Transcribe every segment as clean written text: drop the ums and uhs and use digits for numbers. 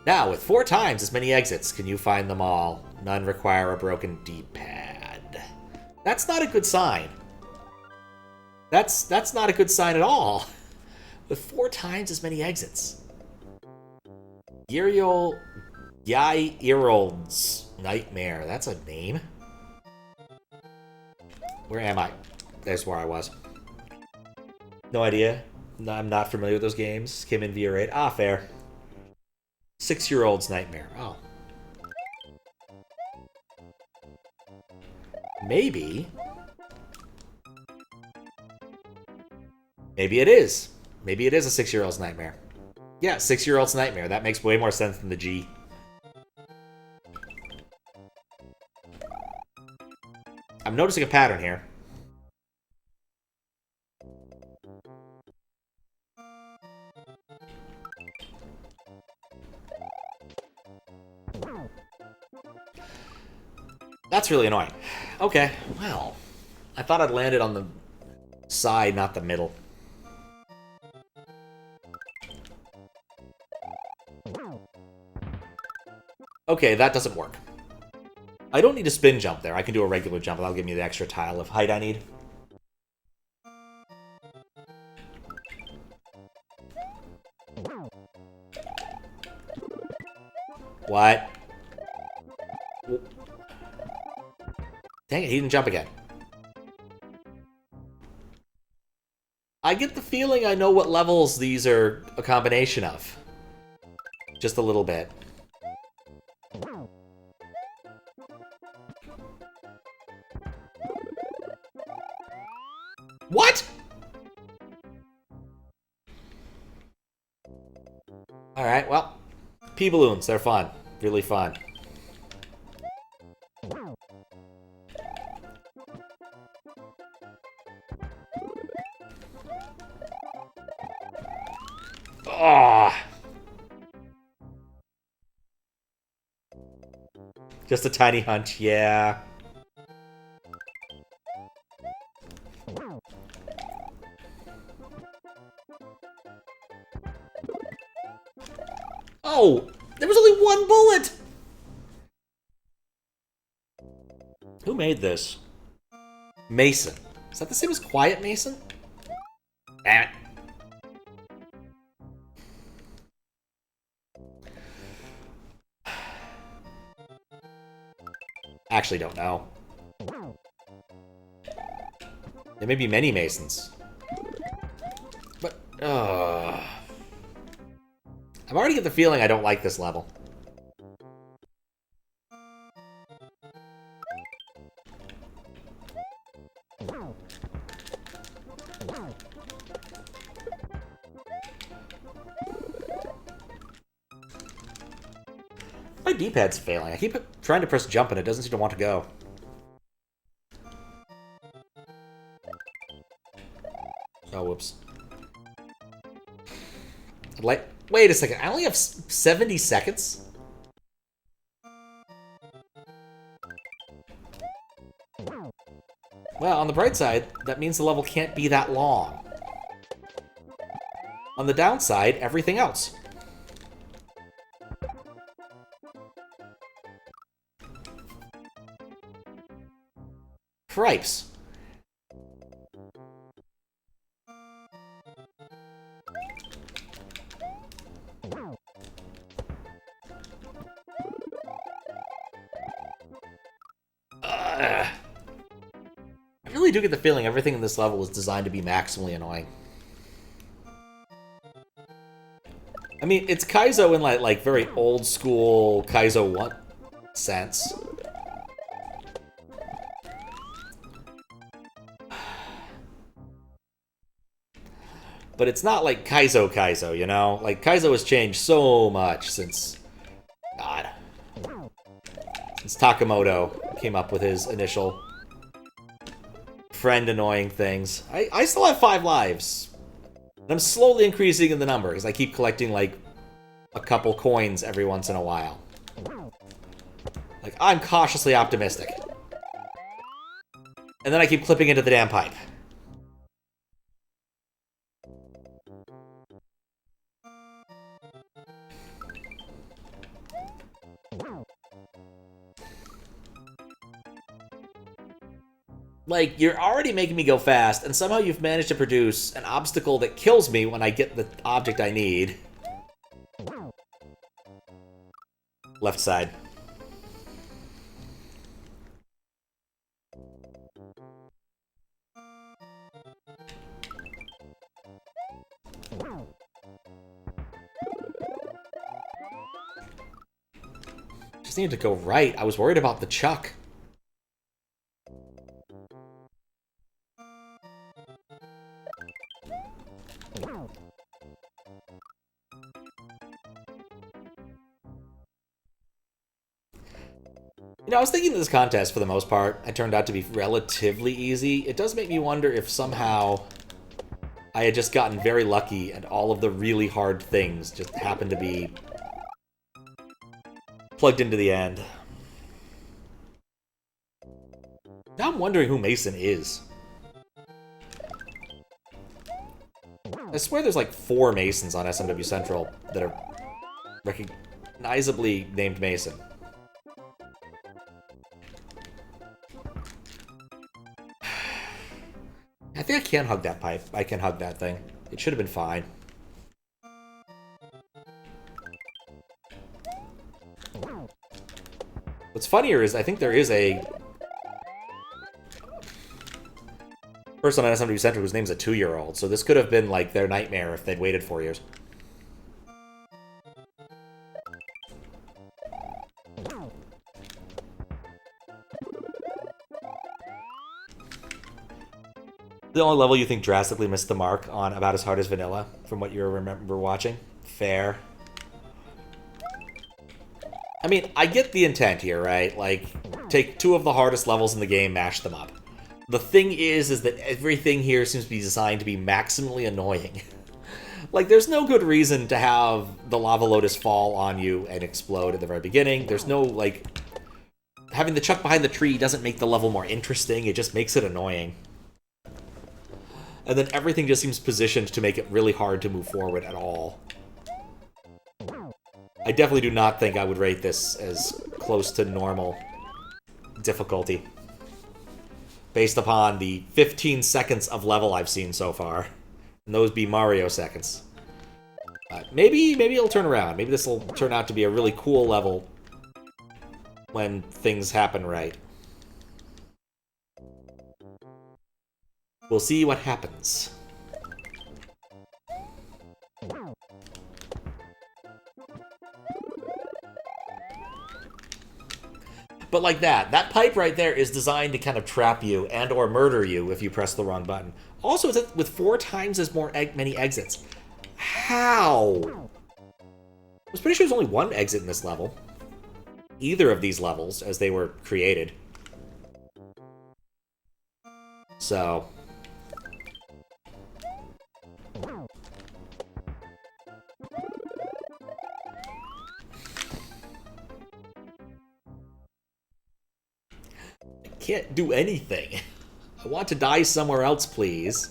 Now, with 4 times as many exits, can you find them all? None require a broken D-pad. That's not a good sign. That's not a good sign at all. With 4 times as many exits. 6YEAROLDS'NIGHTMARE. That's a name. Where am I? There's where I was. No idea. I'm not familiar with those games. Came in via raid. Ah, fair. 6-Year-Old's Nightmare. Oh. Maybe. Maybe it is. Maybe it is a 6-Year-Old's Nightmare. Yeah, 6-Year-Old's Nightmare. That makes way more sense than the G. I'm noticing a pattern here. That's really annoying. Okay, well. I thought I'd landed on the side, not the middle. Okay, that doesn't work. I don't need a spin jump there. I can do a regular jump. That'll give me the extra tile of height I need. What? Dang it, he didn't jump again. I get the feeling I know what levels these are a combination of. Just a little bit. What? Alright, well. P-balloons, they're fun. Really fun. Oh. Just a tiny hunch, yeah. Oh! There was only one bullet! Who made this? Mason. Is that the same as Quiet Mason? Damn it. Actually don't know. There may be many Masons. But, I'm already getting the feeling I don't like this level. My D-pad's failing. I keep trying to press jump and it doesn't seem to want to go. Oh, whoops. Wait a second. I only have 70 seconds? Well, on the bright side, that means the level can't be that long. On the downside, everything else. Cripes. I really do get the feeling everything in this level was designed to be maximally annoying. I mean, it's Kaizo in like very old school Kaizo 1 sense. But it's not like Kaizo, you know? Like, Kaizo has changed so much since... God. Since Takamoto came up with his initial friend annoying things. I still have 5 lives. And I'm slowly increasing in the number, because I keep collecting, like, a couple coins every once in a while. Like, I'm cautiously optimistic. And then I keep clipping into the damn pipe. Like, you're already making me go fast, and somehow you've managed to produce an obstacle that kills me when I get the object I need. Left side. Just needed to go right. I was worried about the chuck. You know, I was thinking this contest, for the most part, it turned out to be relatively easy. It does make me wonder if somehow I had just gotten very lucky and all of the really hard things just happened to be plugged into the end. Now I'm wondering who Mason is. I swear there's like 4 Masons on SMW Central that are recognizably named Mason. I think I can hug that pipe. I can hug that thing. It should have been fine. What's funnier is I think there is a person on SMW Central whose name's a 2-year-old, so this could have been like their nightmare if they'd waited 4 years. The only level you think drastically missed the mark on About as Hard as Vanilla, from what you remember watching? Fair. I mean, I get the intent here, right? Like, take 2 of the hardest levels in the game, mash them up. The thing is that everything here seems to be designed to be maximally annoying. Like, there's no good reason to have the lava lotus fall on you and explode at the very beginning. There's no, like... Having the chuck behind the tree doesn't make the level more interesting, it just makes it annoying. And then everything just seems positioned to make it really hard to move forward at all. I definitely do not think I would rate this as close to normal difficulty, based upon the 15 seconds of level I've seen so far. And those be Mario seconds. Maybe it'll turn around. Maybe this will turn out to be a really cool level when things happen right. We'll see what happens. But like that pipe right there is designed to kind of trap you and or murder you if you press the wrong button. Also, it's with 4 times as many exits. How? I was pretty sure there's only 1 exit in this level. Either of these levels, as they were created. So... can't do anything. I want to die somewhere else, please.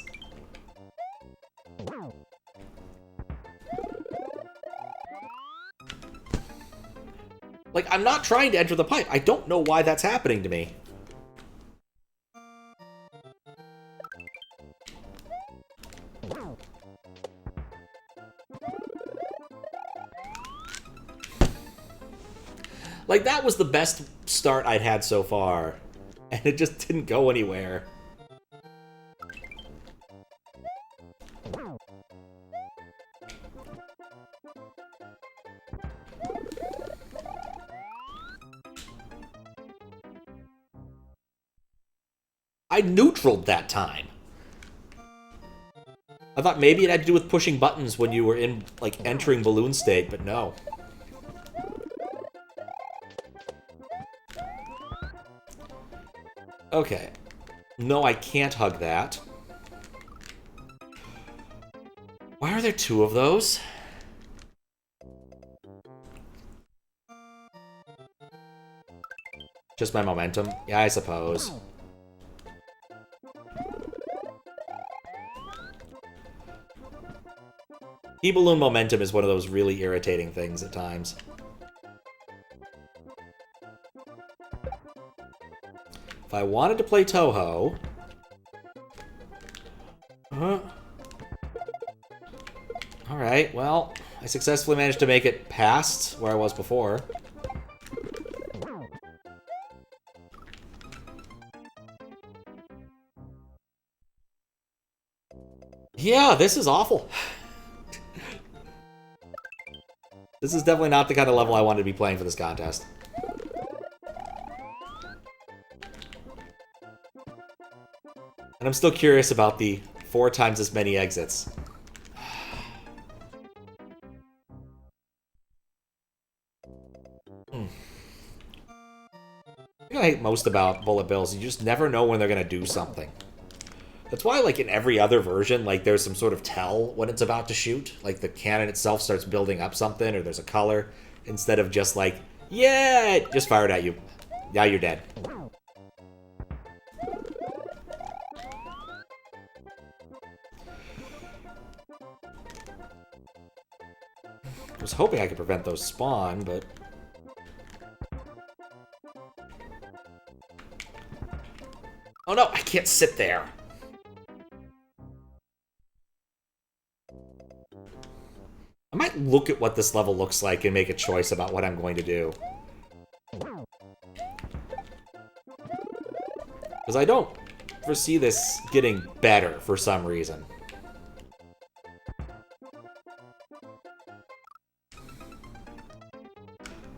Like, I'm not trying to enter the pipe. I don't know why that's happening to me. Like, that was the best start I'd had so far. And it just didn't go anywhere. I neutraled that time. I thought maybe it had to do with pushing buttons when you were in, like, entering balloon state, but no. Okay. No, I can't hug that. Why are there 2 of those? Just my momentum? Yeah, I suppose. E-balloon momentum is one of those really irritating things at times. If I wanted to play Toho... Alright, well, I successfully managed to make it past where I was before. Yeah, this is awful. This is definitely not the kind of level I wanted to be playing for this contest. And I'm still curious about the 4 times as many exits. The thing I hate most about bullet bills, you just never know when they're gonna do something. That's why, like, in every other version, like, there's some sort of tell when it's about to shoot. Like, the cannon itself starts building up something, or there's a color, instead of just like, yeah, it just fired at you. Now you're dead. I was hoping I could prevent those spawn, but... Oh no, I can't sit there. I might look at what this level looks like and make a choice about what I'm going to do. Because I don't foresee this getting better for some reason.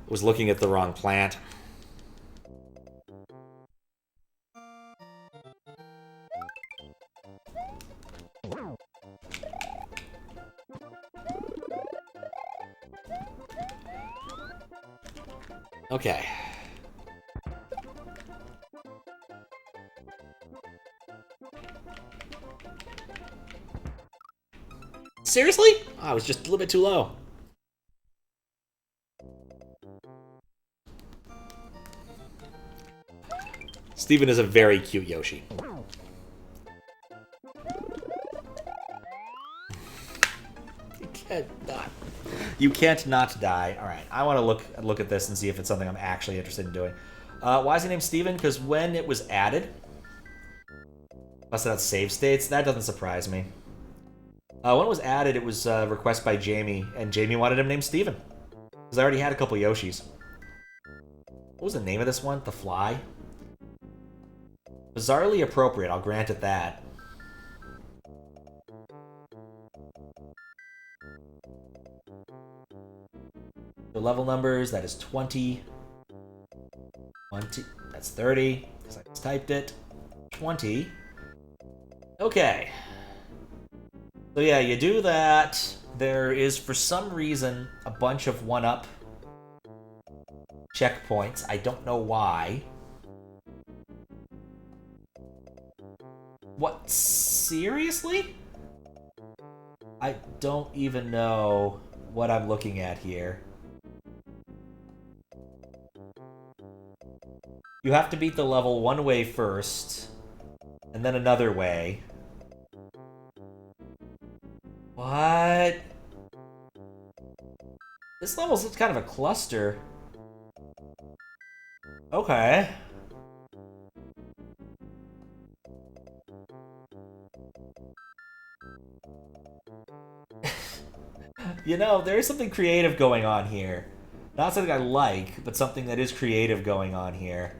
Was looking at the wrong plant. Okay. Seriously? Oh, I was just a little bit too low. Steven is a very cute Yoshi. You can't not die. All right, I want to look at this and see if it's something I'm actually interested in doing. Why is he named Steven? Because when it was added, busted out save states. That doesn't surprise me. When it was added, it was a request by Jamie, and Jamie wanted him named Steven. Because I already had a couple Yoshis. What was the name of this one? The Fly? Bizarrely appropriate, I'll grant it that. The level numbers, that is 20. 20, that's 30, because I just typed it. 20. Okay. So yeah, you do that. There is, for some reason, a bunch of 1-up checkpoints. I don't know why. What? Seriously? I don't even know what I'm looking at here. You have to beat the level one way first, and then another way. What? This level's kind of a cluster. Okay. You know, there is something creative going on here. Not something I like, but something that is creative going on here.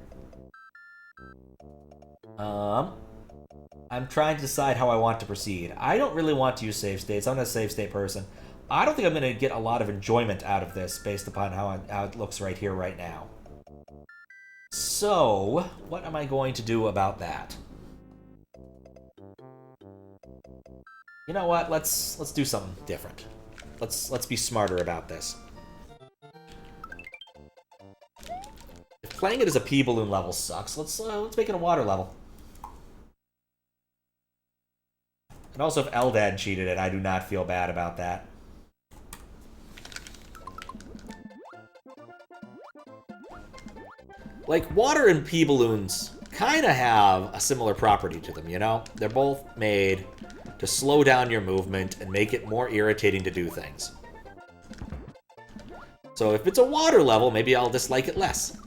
I'm trying to decide how I want to proceed. I don't really want to use save states. I'm not a save state person. I don't think I'm going to get a lot of enjoyment out of this based upon how it looks right here, right now. So, what am I going to do about that? You know what? Let's do something different. Let's be smarter about this. If playing it as a pea balloon level sucks, let's make it a water level. And also, if Eldad cheated it, I do not feel bad about that. Like, water and pea balloons kind of have a similar property to them, you know? They're both made to slow down your movement and make it more irritating to do things. So if it's a water level, maybe I'll dislike it less.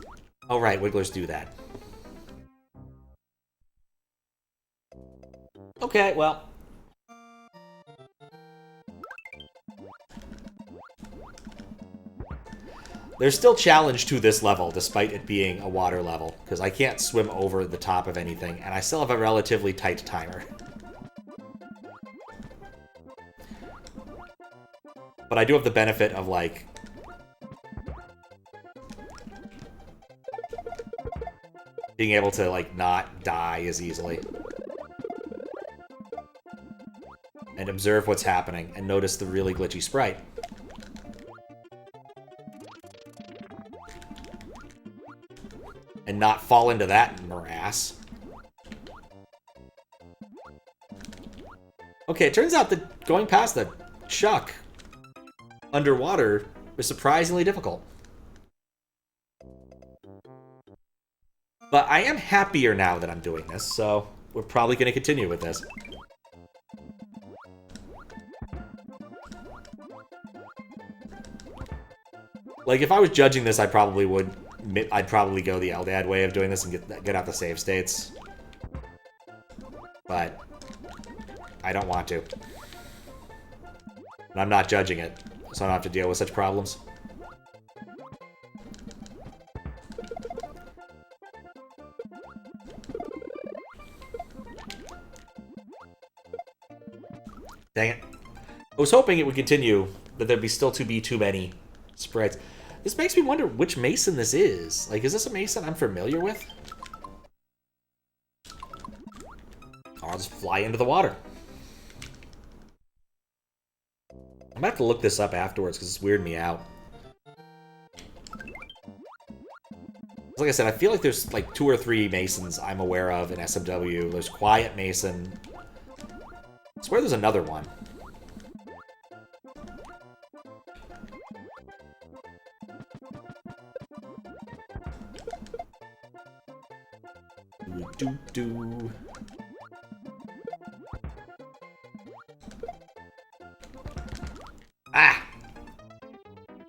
Oh right, wigglers do that. Okay, well. There's still challenge to this level, despite it being a water level, because I can't swim over the top of anything, and I still have a relatively tight timer. But I do have the benefit of, like, being able to, like, not die as easily. And observe what's happening, and notice the really glitchy sprite. And not fall into that morass. Okay, it turns out that going past the chuck underwater is surprisingly difficult. But I am happier now that I'm doing this, so we're probably going to continue with this. Like, if I was judging this, I'd probably go the Eldad way of doing this and get out the save states. But I don't want to. And I'm not judging it, so I don't have to deal with such problems. Dang it. I was hoping it would continue, that there'd still be too many sprites. This makes me wonder which Mason this is. Like, is this a Mason I'm familiar with? Or I'll just fly into the water. I'm gonna have to look this up afterwards, because it's weirding me out. Like I said, I feel like there's like 2 or 3 Masons I'm aware of in SMW. There's Quiet Mason. I swear there's another one. Do-do-do. Ah!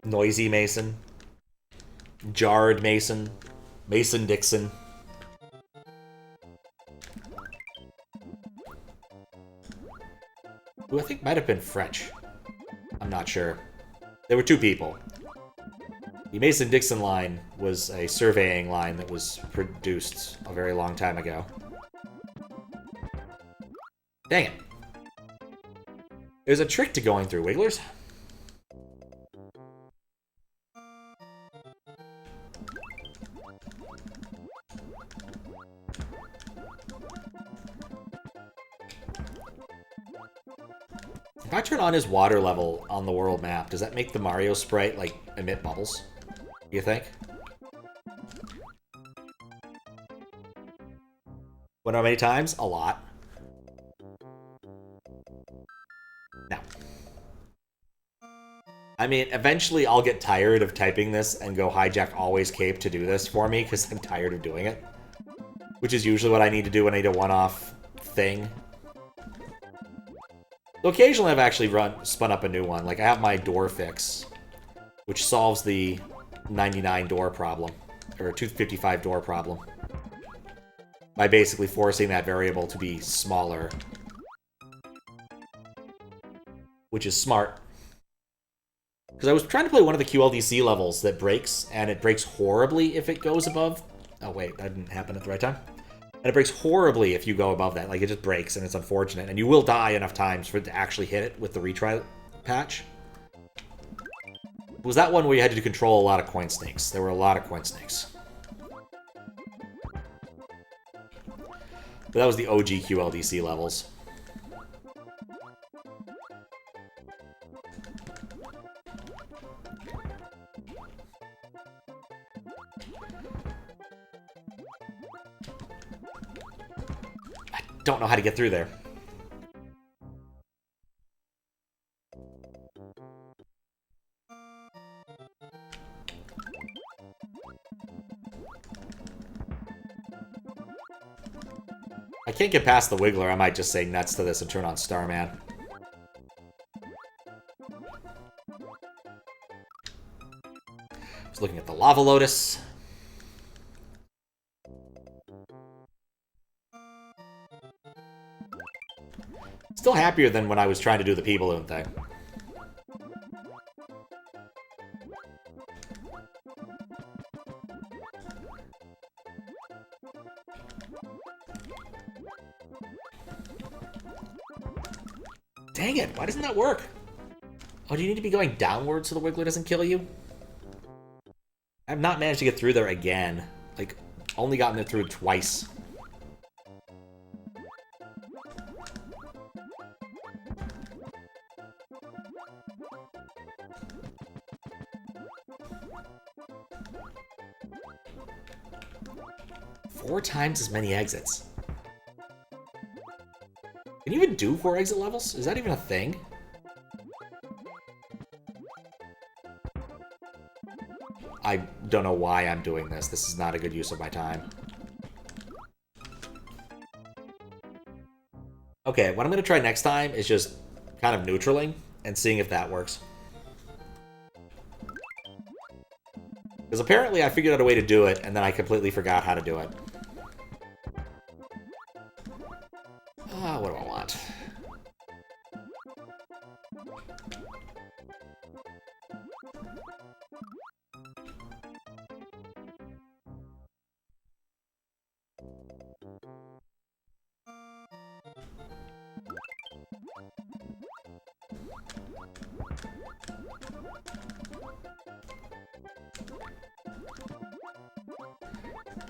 Noisy Mason. Jarred Mason. Mason Dixon. Who I think might have been French. I'm not sure. There were 2 people. The Mason-Dixon line was a surveying line that was produced a very long time ago. Dang it. There's a trick to going through Wigglers. If I turn on his water level on the world map, does that make the Mario sprite, like, emit bubbles? You think? Wonder how many times? A lot. No. I mean, eventually I'll get tired of typing this and go hijack always cape to do this for me, because I'm tired of doing it. Which is usually what I need to do when I need a one-off thing. So occasionally I've actually spun up a new one. Like, I have my door fix, which solves the 99 door problem, or 255 door problem, by basically forcing that variable to be smaller, which is smart. Because I was trying to play one of the QLDC levels that breaks, and it breaks horribly if it goes above... Oh wait, that didn't happen at the right time. And it breaks horribly if you go above that. Like, it just breaks, and it's unfortunate. And you will die enough times for it to actually hit it with the retry patch. It was that one where you had to control a lot of coin snakes. There were a lot of coin snakes. But that was the OG QLDC levels. I don't know how to get through there. I can't get past the Wiggler. I might just say nuts to this and turn on Starman. Just looking at the Lava Lotus. still happier than when I was trying to do the pea balloon thing. Dang it, why doesn't that work? Oh, do you need to be going downwards so the Wiggler doesn't kill you? I've not managed to get through there again. Like, only gotten there through twice. Four times as many exits. Can you even do 4 exit levels? Is that even a thing? I don't know why I'm doing this. This is not a good use of my time. Okay, what I'm going to try next time is just kind of neutraling and seeing if that works. Because apparently I figured out a way to do it, and then I completely forgot how to do it. What do I want?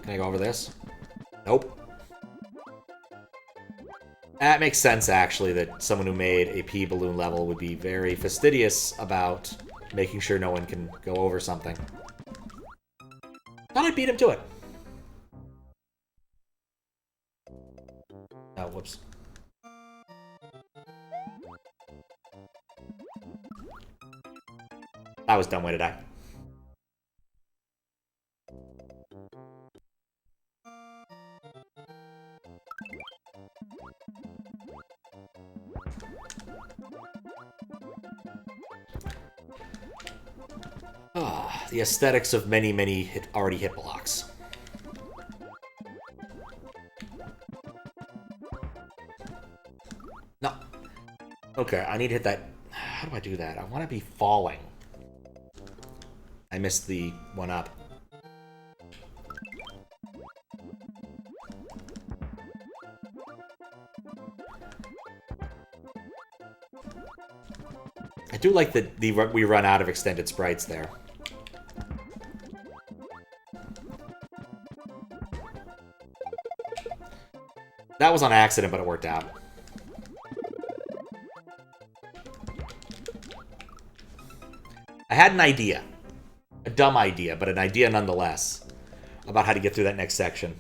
Can I go over this? Nope. That makes sense, actually, that someone who made a pea balloon level would be very fastidious about making sure no one can go over something. Thought I'd beat him to it. Oh, whoops. That was a dumb way to die. The aesthetics of many already hit blocks. No. Okay, I need to hit that. How do I do that? I want to be falling. I missed the one up. I do like that we run out of extended sprites there. That was on accident, but it worked out. I had an idea. A dumb idea, but an idea nonetheless. About how to get through that next section.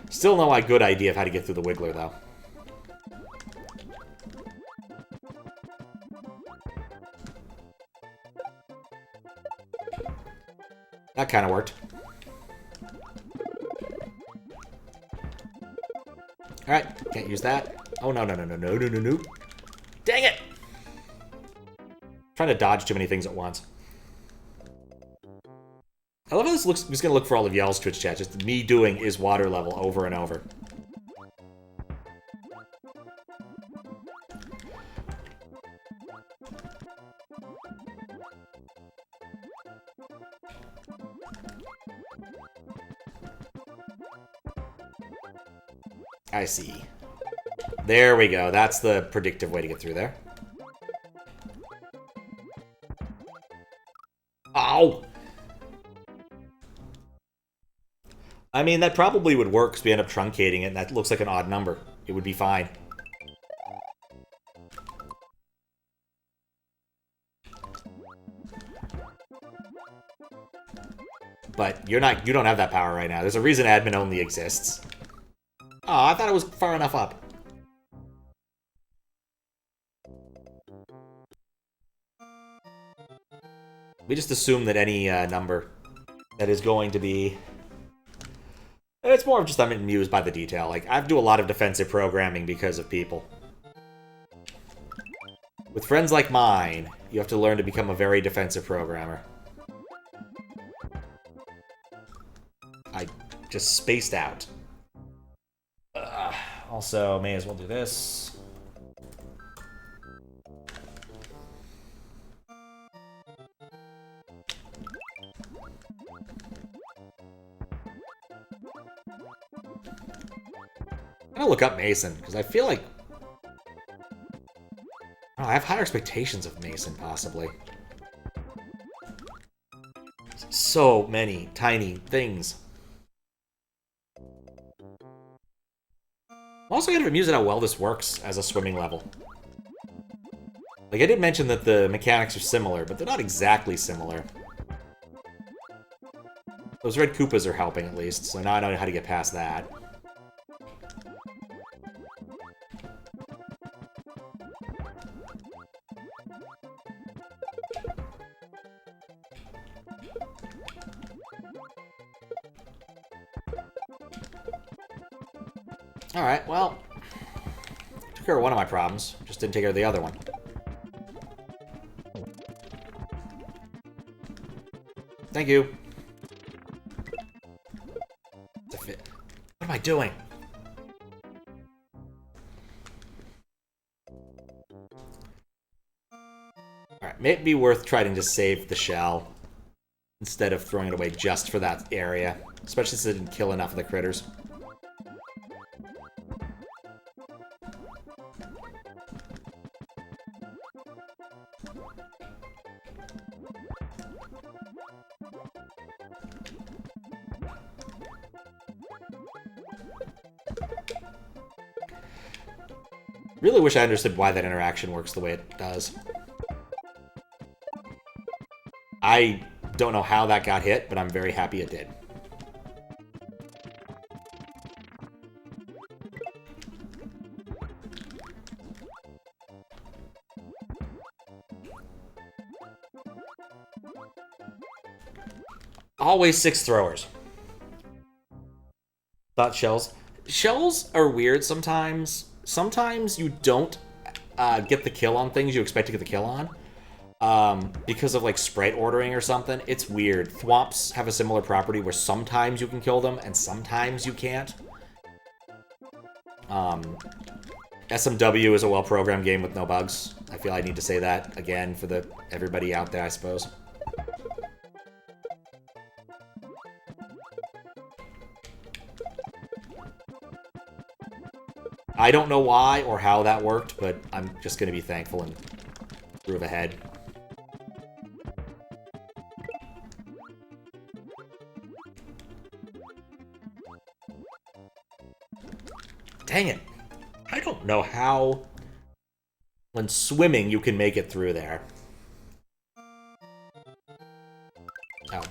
Still no good idea of how to get through the Wiggler, though. That kind of worked. Alright, can't use that. Oh, no. Dang it! Trying to dodge too many things at once. I love how this looks. I'm just going to look for all of y'all's Twitch chat. Just me doing is water level over and over. I see. There we go. That's the predictive way to get through there. Ow! I mean, that probably would work because we end up truncating it, and that looks like an odd number. It would be fine. But you don't have that power right now. There's a reason admin only exists. Oh, I thought it was far enough up. We just assume that any number that is going to be... It's more of just I'm amused by the detail. Like, I do a lot of defensive programming because of people. With friends like mine, you have to learn to become a very defensive programmer. I just spaced out. Also, may as well do this. I'm gonna look up Mason, because I feel like... Oh, I have higher expectations of Mason, possibly. So many tiny things. I'm also kind of amused at how well this works as a swimming level. Like, I did mention that the mechanics are similar, but they're not exactly similar. Those red Koopas are helping, at least, so now I know how to get past that. Alright, well... Took care of one of my problems, just didn't take care of the other one. Thank you. What am I doing? Alright, may it be worth trying to save the shell instead of throwing it away just for that area. Especially since it didn't kill enough of the critters. Really wish I understood why that interaction works the way it does. I don't know how that got hit, but I'm very happy it did. Always 6 throwers. Thought shells. Shells are weird sometimes. Sometimes you don't get the kill on things you expect to get the kill on. Because of, like, sprite ordering or something. It's weird. Thwomps have a similar property where sometimes you can kill them and sometimes you can't. SMW is a well-programmed game with no bugs. I feel I need to say that again for everybody out there, I suppose. I don't know why or how that worked, but I'm just going to be thankful and move ahead. Dang it. I don't know how, when swimming, you can make it through there. Oh.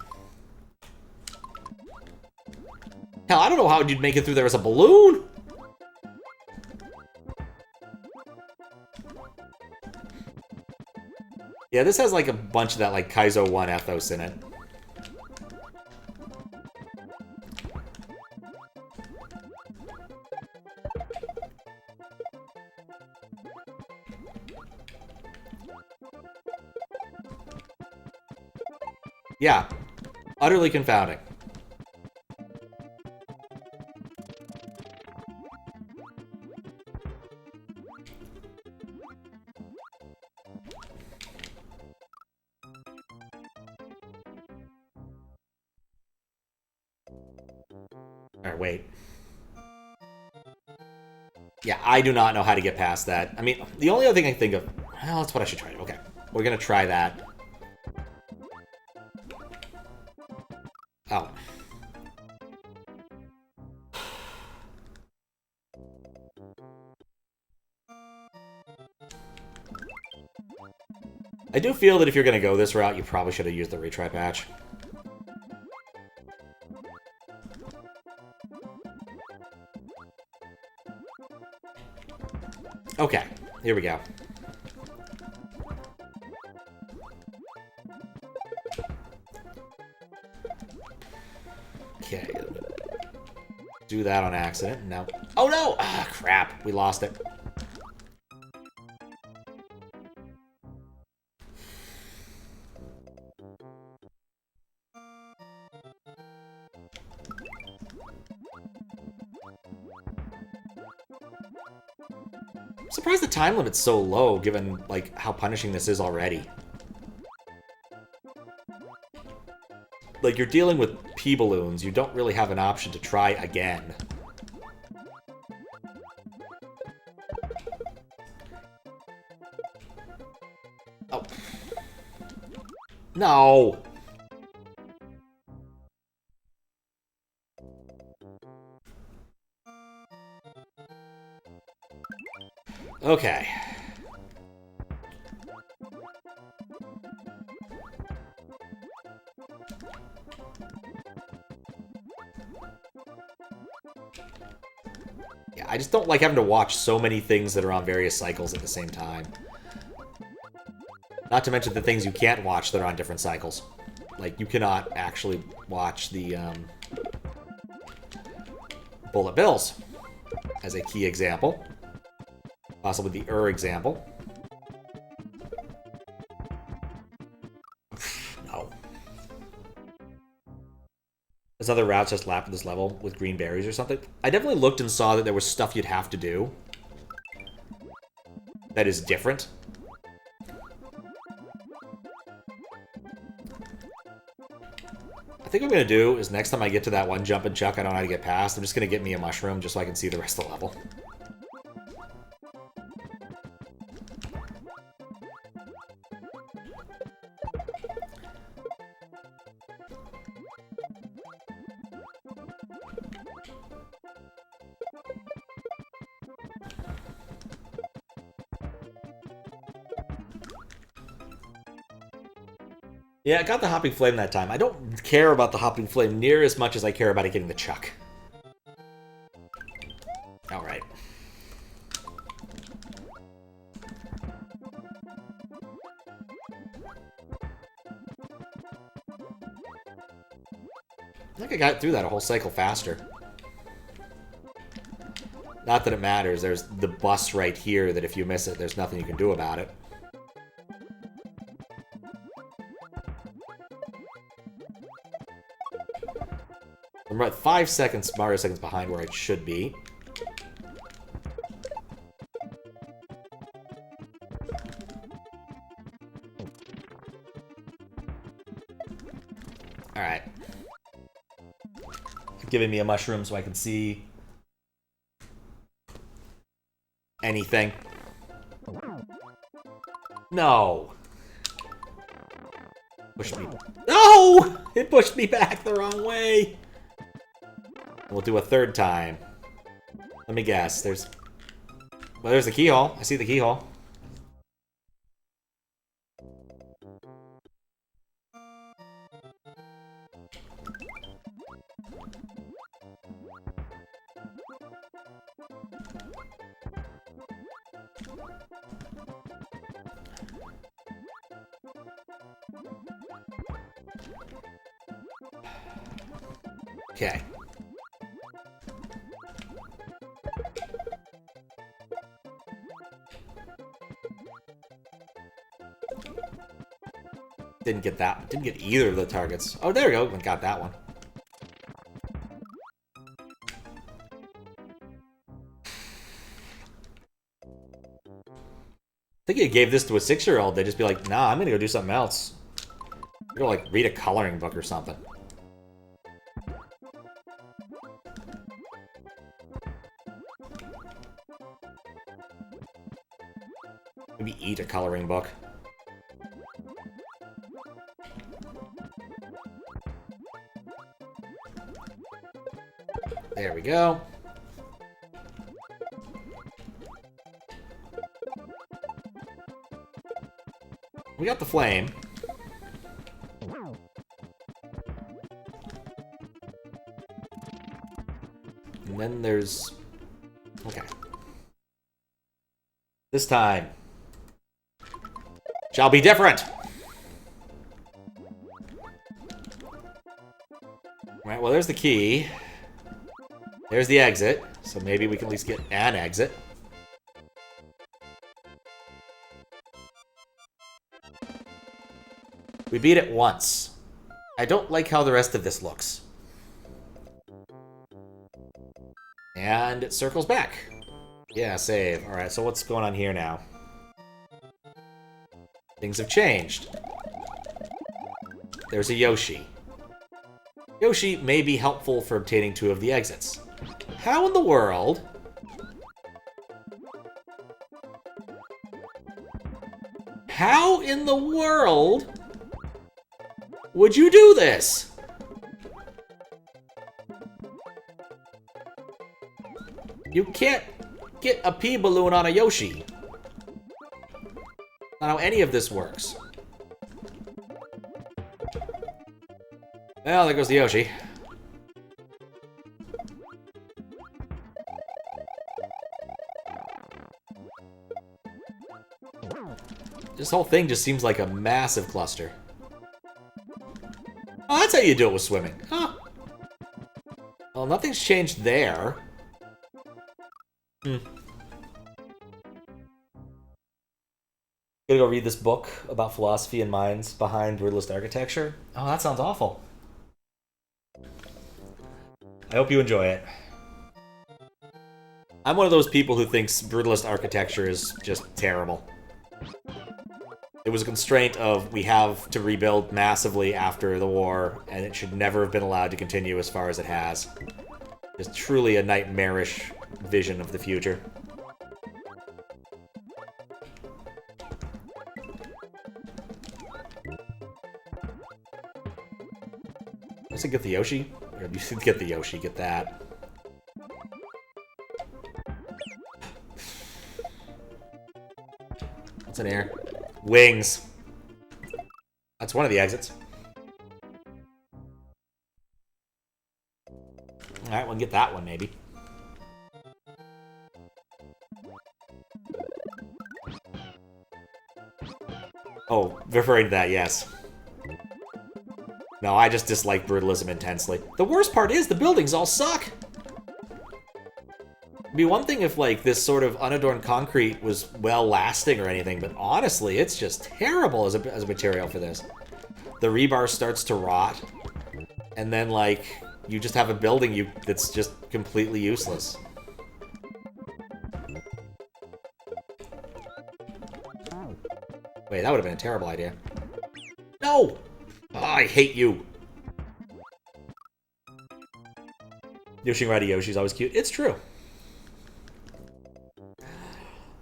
Hell, I don't know how you'd make it through there as a balloon! Yeah, this has, like, a bunch of that, like, Kaizo 1 ethos in it. Yeah. Utterly confounding. Alright, wait. Yeah, I do not know how to get past that. I mean, the only other thing I can think of... Well, that's what I should try. Okay, we're gonna try that. Oh. I do feel that if you're gonna go this route, you probably should have used the retry patch. Okay, here we go. Okay. Do that on accident. No. Oh no! Ah, crap. We lost it. I'm surprised the time limit's so low, given, like, how punishing this is already. Like, you're dealing with P-balloons. You don't really have an option to try again. Oh. No! Okay. Yeah, I just don't like having to watch so many things that are on various cycles at the same time. Not to mention the things you can't watch that are on different cycles. Like, you cannot actually watch the, bullet bills as a key example. Possibly the example. No. There's other routes just lapped this level with green berries or something. I definitely looked and saw that there was stuff you'd have to do that is different. I think what I'm going to do is next time I get to that one jump and chuck I don't know how to get past, I'm just going to get me a mushroom just so I can see the rest of the level. Yeah, I got the Hopping Flame that time. I don't care about the Hopping Flame near as much as I care about it getting the chuck. Alright. I think I got through that a whole cycle faster. Not that it matters. There's the bus right here that if you miss it, there's nothing you can do about it. I'm about 5 seconds, Mario seconds behind where I should be. Alright. Giving me a mushroom so I can see anything. No! Push me. No! It pushed me back the wrong way! We'll do a third time. Let me guess. Well, there's the keyhole. I see the keyhole. Okay. Didn't get that. Didn't get either of the targets. Oh, there we go. Got that one. I think you gave this to a 6-year-old, they'd just be like, nah, I'm gonna go do something else. Go, like, read a coloring book or something. Maybe eat a coloring book. There we go. We got the flame. And then there's... Okay. This time shall be different. Alright, well, there's the key. There's the exit, so maybe we can at least get an exit. We beat it once. I don't like how the rest of this looks. And it circles back. Yeah, save. Alright, so what's going on here now? Things have changed. There's a Yoshi. Yoshi may be helpful for obtaining 2 of the exits. How in the world... How in the world would you do this? You can't get a pee balloon on a Yoshi. Not how any of this works. Well, there goes the Yoshi. This whole thing just seems like a massive cluster. Oh, that's how you do it with swimming. Huh. Well, nothing's changed there. Gonna go read this book about philosophy and minds behind brutalist architecture. Oh, that sounds awful. I hope you enjoy it. I'm one of those people who thinks brutalist architecture is just terrible. It was a constraint of we have to rebuild massively after the war, and it should never have been allowed to continue as far as it has. It's truly a nightmarish vision of the future. Does it get the Yoshi? Or you should get the Yoshi, get that. What's in here? Wings. That's one of the exits. Alright, we'll get that one, maybe. Oh, referring to that, yes. No, I just dislike brutalism intensely. The worst part is the buildings all suck! It'd be one thing if, like, this sort of unadorned concrete was well-lasting or anything, but honestly, it's just terrible as a material for this. The rebar starts to rot, and then, like, you just have a building that's just completely useless. Wait, that would have been a terrible idea. No! Oh, I hate you! Yoshi Righty Yoshi's always cute. It's true.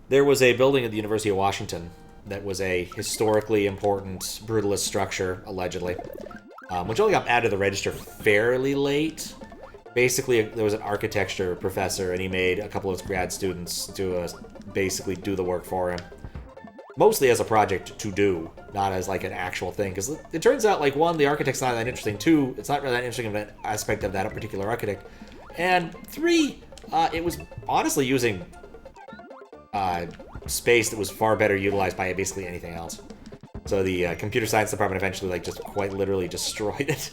There was a building at the University of Washington that was a historically important brutalist structure, allegedly, which only got added to the register fairly late. Basically, there was an architecture professor, and he made a couple of his grad students basically do the work for him. Mostly as a project to do, not as, like, an actual thing. Because it turns out, like, one, the architect's not that interesting. Two, it's not really that interesting of an aspect of that particular architect. And three, it was honestly using space that was far better utilized by basically anything else. So the computer science department eventually, like, just quite literally destroyed it.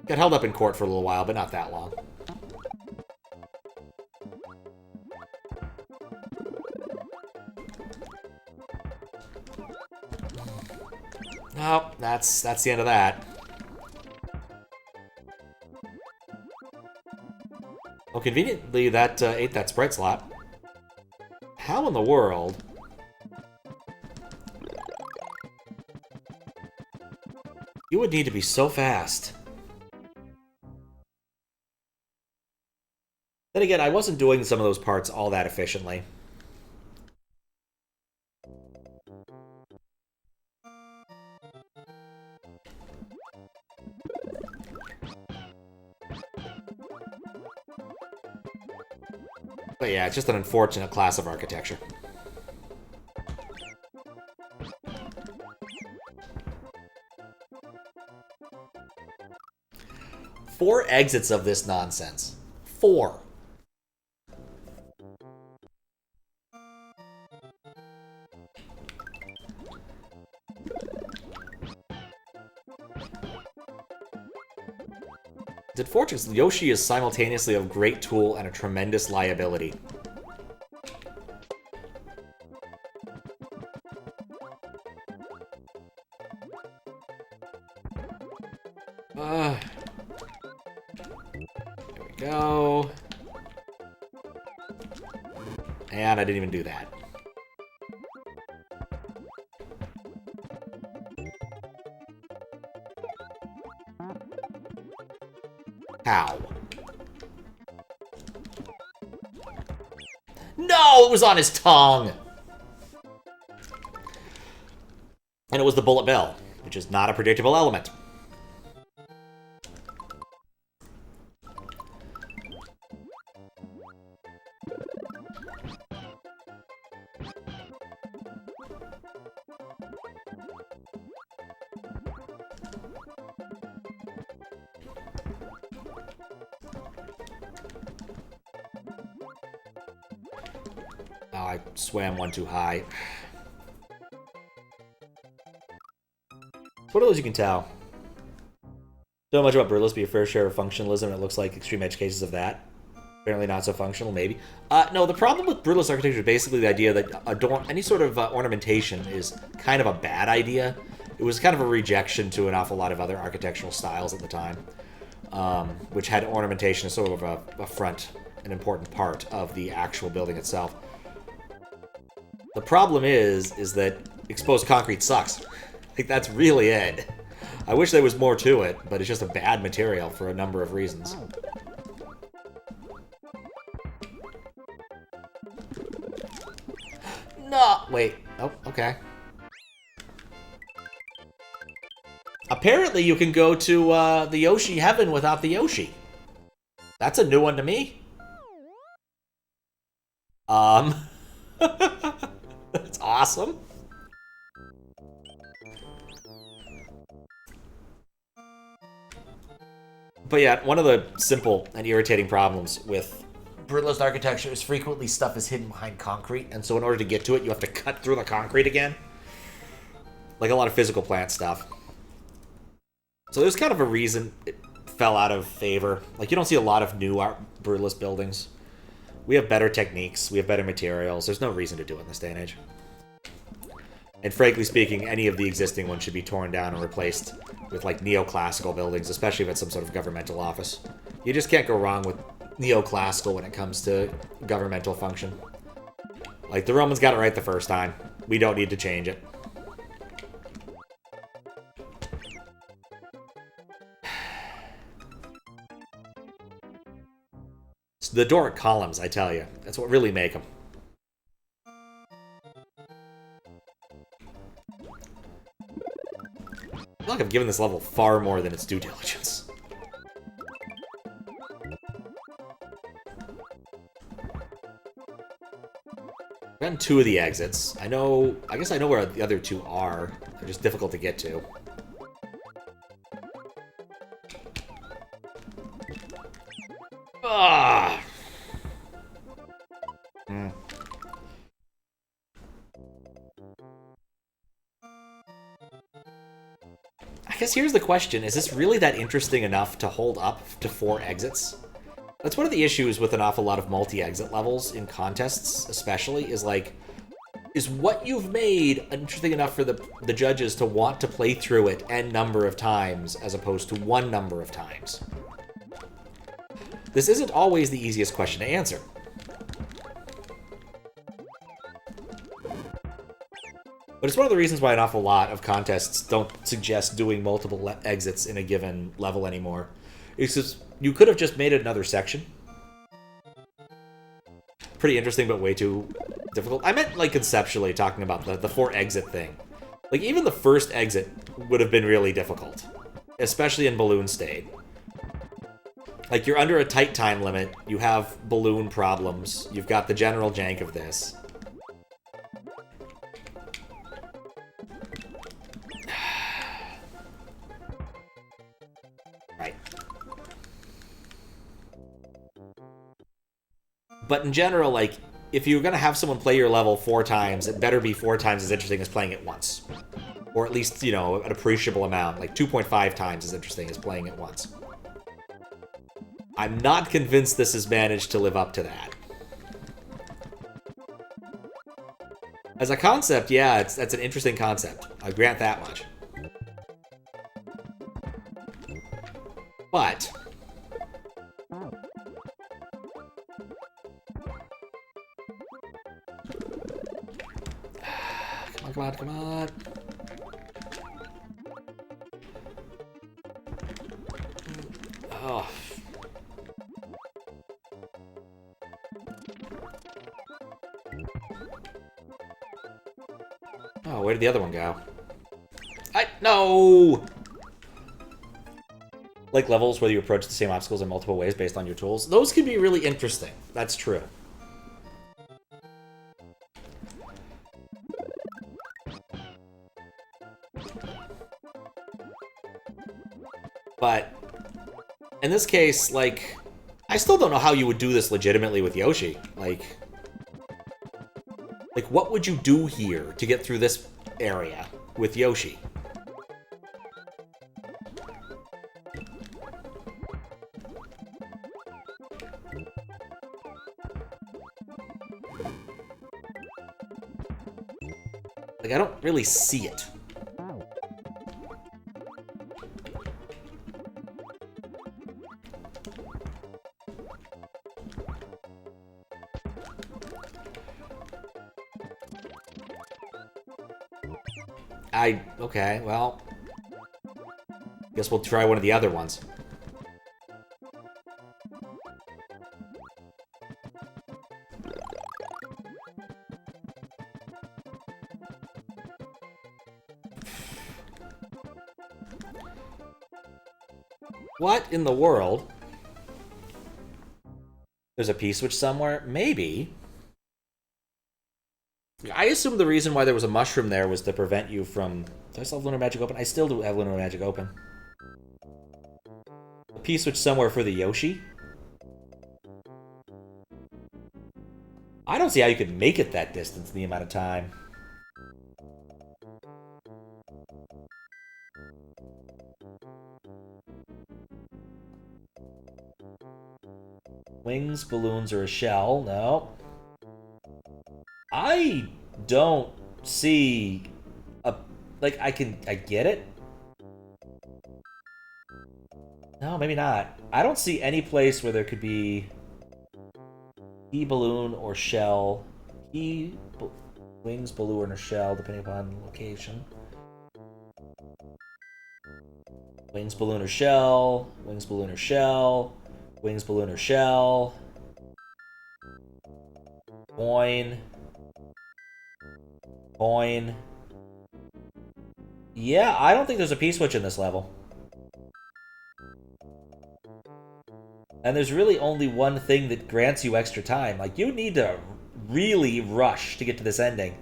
Got held up in court for a little while, but not that long. Nope, that's the end of that. Well, conveniently, that ate that sprite slot. How in the world? You would need to be so fast. Then again, I wasn't doing some of those parts all that efficiently. But yeah, it's just an unfortunate class of architecture. Four exits of this nonsense. 4. It's unfortunate Yoshi is simultaneously a great tool and a tremendous liability. There we go. And I didn't even do that. How? No, it was on his tongue! And it was the bullet bill, which is not a predictable element. Oh, I swam one too high. What are those you can tell? Don't know much about Brutalist, be a fair share of functionalism, and it looks like extreme edge cases of that. Apparently not so functional, maybe. No, the problem with Brutalist architecture is basically the idea that any sort of ornamentation is kind of a bad idea. It was kind of a rejection to an awful lot of other architectural styles at the time, which had ornamentation as sort of a front, an important part of the actual building itself. The problem is that exposed concrete sucks. Like, that's really it. I wish there was more to it, but it's just a bad material for a number of reasons. No! Wait. Oh, okay. Apparently you can go to the Yoshi heaven without the Yoshi. That's a new one to me. That's awesome. But yeah, one of the simple and irritating problems with Brutalist architecture is frequently stuff is hidden behind concrete, and so in order to get to it, you have to cut through the concrete again. Like a lot of physical plant stuff. So there's kind of a reason it fell out of favor. Like, you don't see a lot of new Brutalist buildings. We have better techniques, we have better materials. There's no reason to do it in this day and age. And frankly speaking, any of the existing ones should be torn down and replaced with, like, neoclassical buildings, especially if it's some sort of governmental office. You just can't go wrong with neoclassical when it comes to governmental function. Like, the Romans got it right the first time. We don't need to change it. It's the Doric columns, I tell you. That's what really make them. I feel like I've given this level far more than its due diligence. I've gotten 2 of the exits. I guess I know where the other 2 are. They're just difficult to get to. Ah! I guess here's the question. Is this really that interesting enough to hold up to 4 exits? That's one of the issues with an awful lot of multi-exit levels in contests, especially, is like, is what you've made interesting enough for the judges to want to play through it n number of times as opposed to 1 number of times? This isn't always the easiest question to answer. But it's one of the reasons why an awful lot of contests don't suggest doing multiple exits in a given level anymore. It's just, you could have just made another section. Pretty interesting, but way too difficult. I meant, like, conceptually, talking about the 4 exit thing. Like, even the first exit would have been really difficult. Especially in Balloon State. Like, you're under a tight time limit, you have balloon problems, you've got the general jank of this. Right. But in general, like, if you're gonna have someone play your level 4 times, it better be 4 times as interesting as playing it once. Or at least, you know, an appreciable amount, like 2.5 times as interesting as playing it once. I'm not convinced this has managed to live up to that. As a concept, yeah, that's an interesting concept. I grant that much. But on, come on, come on. Oh. Oh, where did the other one go? No! Like levels, whether you approach the same obstacles in multiple ways based on your tools. Those can be really interesting. That's true. But in this case, like, I still don't know how you would do this legitimately with Yoshi. Like, what would you do here to get through this area with Yoshi? Like, I don't really see it. Okay, well, guess we'll try one of the other ones. What in the world? There's a P-switch somewhere? Maybe. I assumed the reason why there was a mushroom there was to prevent you from... Do I still have Lunar Magic open? I still do have Lunar Magic open. A P-switch somewhere for the Yoshi? I don't see how you could make it that distance in the amount of time. Wings, balloons, or a shell? No. I don't see a... Like, I get it? No, maybe not. I don't see any place where there could be... balloon, or shell. Wings, balloon, or shell, depending upon location. Wings, balloon, or shell. Wings, balloon, or shell. Wings, balloon, or shell. Coin. Coin. Yeah, I don't think there's a P-switch in this level. And there's really only one thing that grants you extra time. Like, you need to really rush to get to this ending.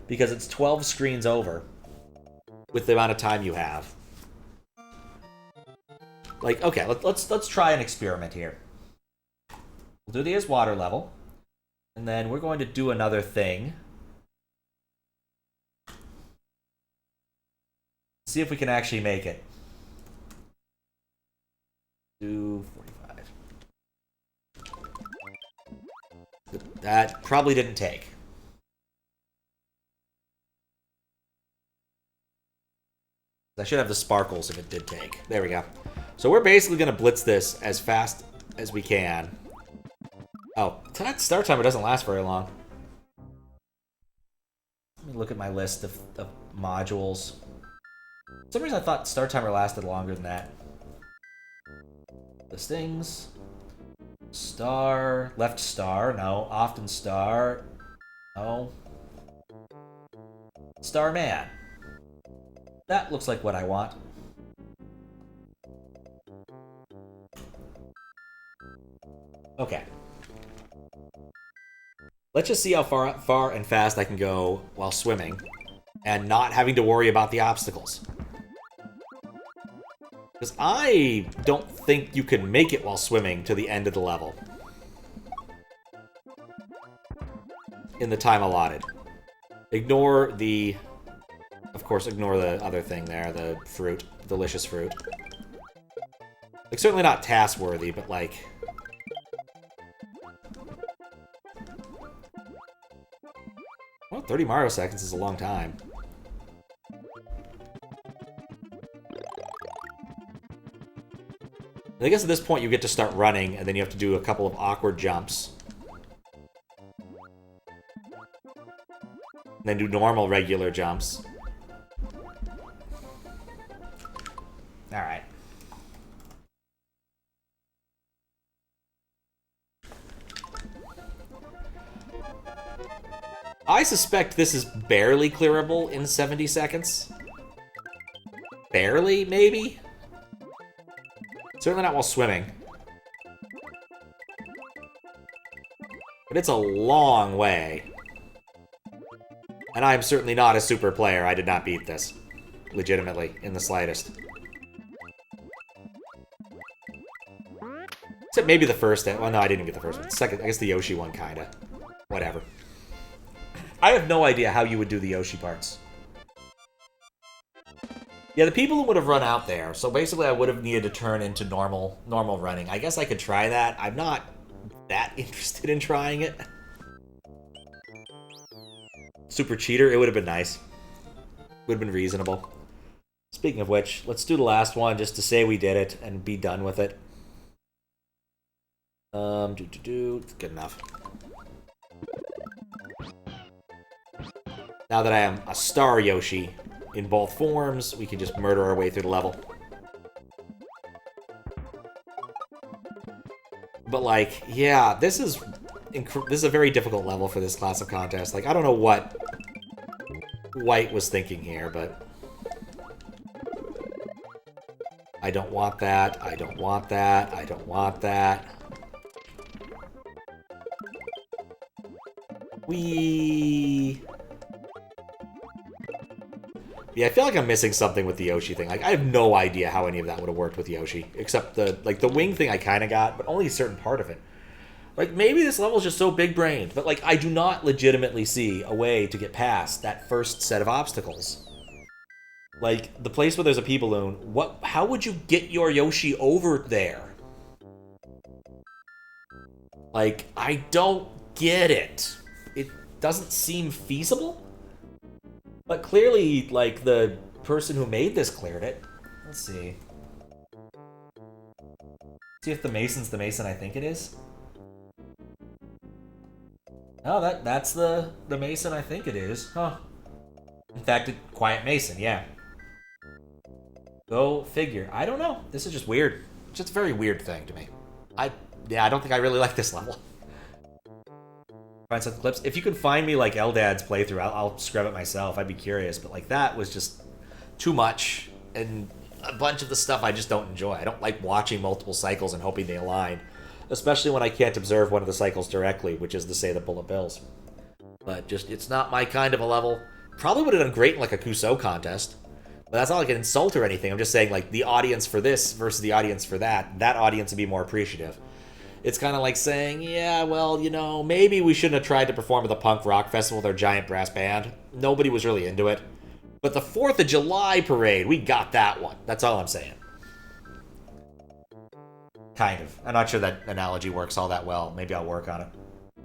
Because it's 12 screens over. With the amount of time you have. Like, okay, let's try an experiment here. We'll do the as water level. And then we're going to do another thing. See if we can actually make it. Do 45. That probably didn't take. I should have the sparkles if it did take. There we go. So we're basically going to blitz this as fast as we can. Oh, that start timer doesn't last very long. Let me look at my list of modules. For some reason I thought start timer lasted longer than that. Listings. Star. Left star. No. Often star. No. Starman. That looks like what I want. Okay. Let's just see how far and fast I can go while swimming and not having to worry about the obstacles. Because I don't think you can make it while swimming to the end of the level. In the time allotted. Ignore the... Of course, ignore the other thing there, the fruit. Delicious fruit. Like, certainly not task-worthy, but, like... Well, 30 Mario seconds is a long time. And I guess at this point you get to start running, and then you have to do a couple of awkward jumps. then do normal, regular jumps. Alright. I suspect this is barely clearable in 70 seconds. Barely, maybe? Certainly not while swimming. But it's a long way. And I'm certainly not a super player. I did not beat this. Legitimately, in the slightest. Except maybe the first one. Well, no, I didn't get the first one. Second, I guess the Yoshi one, kinda. Whatever. I have no idea how you would do the Yoshi parts. Yeah, the people would have run out there, so basically I would have needed to turn into normal running. I guess I could try that. I'm not that interested in trying it. Super cheater, it would have been nice. Would have been reasonable. Speaking of which, let's do the last one just to say we did it and be done with it. It's good enough. Now that I am a star Yoshi in both forms, we can just murder our way through the level. But like, yeah, this is a very difficult level for this class of contest. Like, I don't know what White was thinking here, but I don't want that. I don't want that. I don't want that. Yeah, I feel like I'm missing something with the Yoshi thing. Like, I have no idea how any of that would have worked with Yoshi. Except the wing thing I kind of got, but only a certain part of it. Like, maybe this level is just so big-brained, but, like, I do not legitimately see a way to get past that first set of obstacles. Like, the place where there's a P-balloon, how would you get your Yoshi over there? Like, I don't get it. It doesn't seem feasible? But clearly, like, the person who made this cleared it. Let's see. See if the Mason's the Mason I think it is. Oh, that's the Mason I think it is. Huh. In fact, Quiet Mason, yeah. Go figure. I don't know. This is just weird. It's just a very weird thing to me. I don't think I really like this level. Find some clips. If you could find me, like, Eldad's playthrough, I'll scrub it myself. I'd be curious. But, like, that was just too much. And a bunch of the stuff I just don't enjoy. I don't like watching multiple cycles and hoping they align. Especially when I can't observe one of the cycles directly, which is to say the Bullet Bills. But just, it's not my kind of a level. Probably would have done great in, like, a Cusco contest. But that's not like an insult or anything. I'm just saying, like, the audience for this versus the audience for that audience would be more appreciative. It's kind of like saying, yeah, well, you know, maybe we shouldn't have tried to perform at the punk rock festival with our giant brass band. Nobody was really into it. But the 4th of July parade, we got that one. That's all I'm saying. Kind of. I'm not sure that analogy works all that well. Maybe I'll work on it.